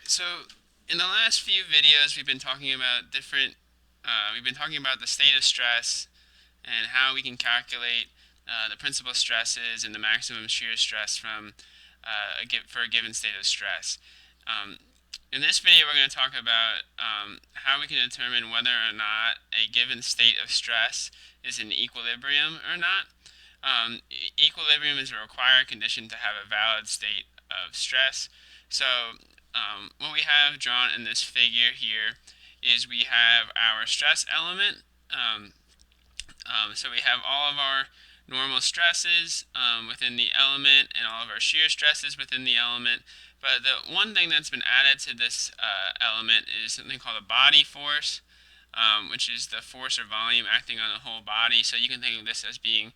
So in the last few videos, we've been talking about the state of stress and how we can calculate the principal stresses and the maximum shear stress for a given state of stress. Um, in this video, we're going to talk about how we can determine whether or not a given state of stress is in equilibrium or not. Equilibrium is a required condition to have a valid state of stress. So what we have drawn in this figure here is we have our stress element. So we have all of our normal stresses within the element and all of our shear stresses within the element. But the one thing that's been added to this element is something called a body force, which is the force or volume acting on the whole body. So you can think of this as being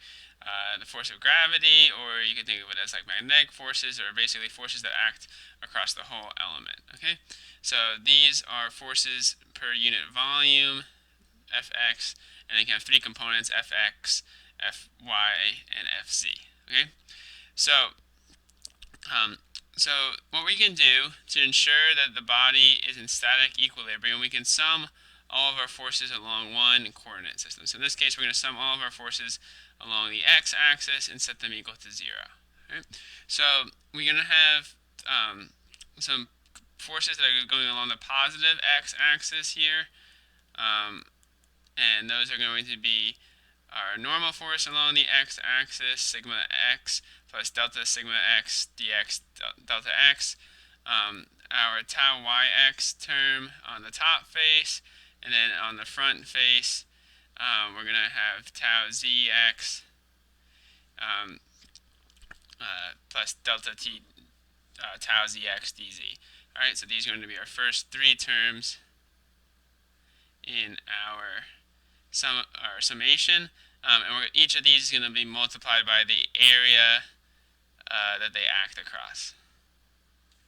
the force of gravity, or you can think of it as like magnetic forces, or basically forces that act across the whole element. Okay, so these are forces per unit volume, Fx, and they can have three components: Fx, Fy, and Fz. Okay, so um, so what we can do to ensure that the body is in static equilibrium, we can sum all of our forces along one coordinate system. So in this case, we're going to sum all of our forces along the x-axis and set them equal to 0. Right? So we're going to have some forces that are going along the positive x-axis here, and those are going to be our normal force along the x-axis, sigma x plus delta sigma x dx delta x, our tau yx term on the top face, and then on the front face, we're going to have tau zx plus delta t tau zx dz. Alright, so these are going to be our first three terms in our summation. And each of these is going to be multiplied by the area that they act across.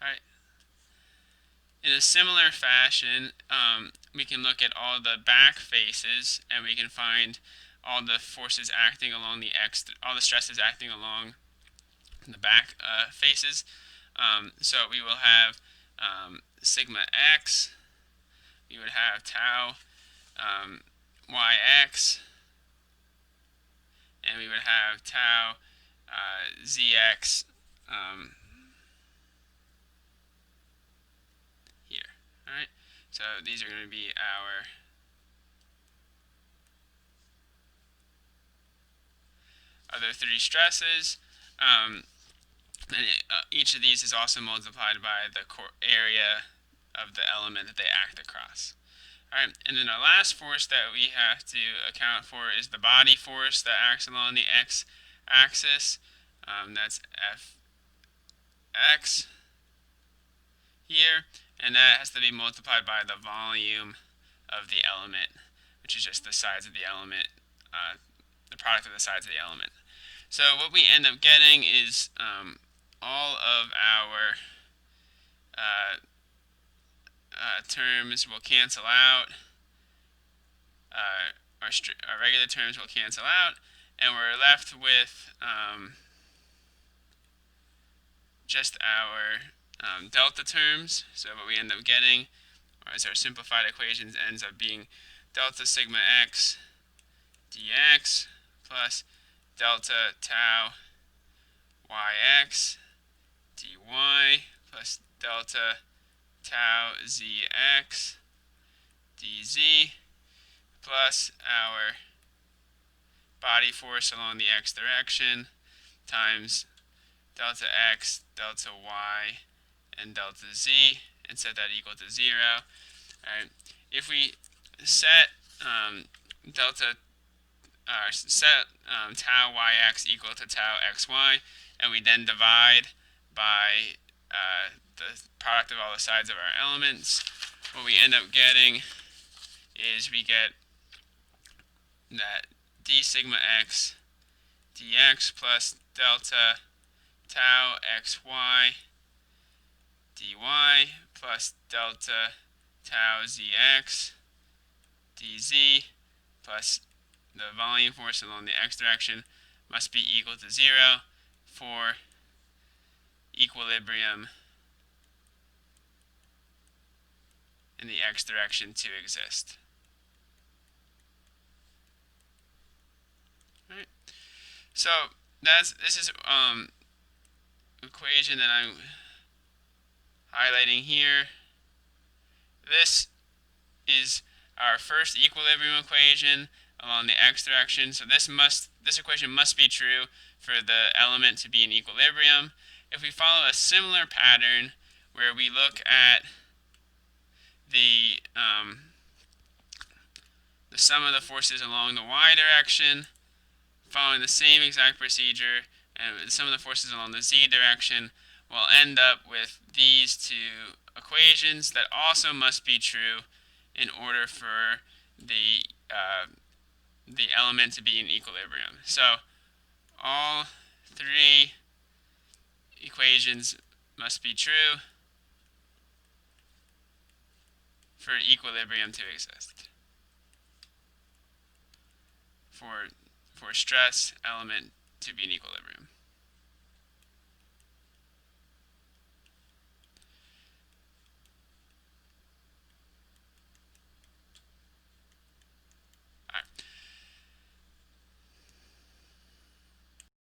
All right. In a similar fashion, we can look at all the back faces, and we can find all the forces acting along all the stresses acting along the back faces. So we will have sigma x, we would have tau yx, and we would have tau zx here. Alright, so these are going to be our other three stresses. And each of these is also multiplied by the area of the element that they act across. Alright, and then our last force that we have to account for is the body force that acts along the x-axis. That's Fx here, and that has to be multiplied by the volume of the element, which is just the sides of the element, the product of the sides of the element. So what we end up getting is all of our terms will cancel out. Our regular terms will cancel out, and we're left with just our delta terms. So what we end up getting, or as our simplified equations, ends up being delta sigma x dx plus delta tau yx dy plus delta tau zx dz plus our body force along the x direction times delta x, delta y, and delta z, and set that equal to 0. Alright, if we set tau yx equal to tau xy, and we then divide by the product of all the sides of our elements, what we end up getting is we get that d sigma x dx plus delta tau xy dy plus delta tau zx dz plus the volume force along the x direction must be equal to 0 for equilibrium in the x direction to exist. Right? So this is equation that I'm highlighting here. This is our first equilibrium equation along the x direction. So this equation must be true for the element to be in equilibrium. If we follow a similar pattern where we look at the sum of the forces along the y direction, following the same exact procedure, and the sum of the forces along the z direction, we'll end up with these two equations that also must be true in order for the element to be in equilibrium. So all three equations must be true for equilibrium to exist. For stress element to be in equilibrium.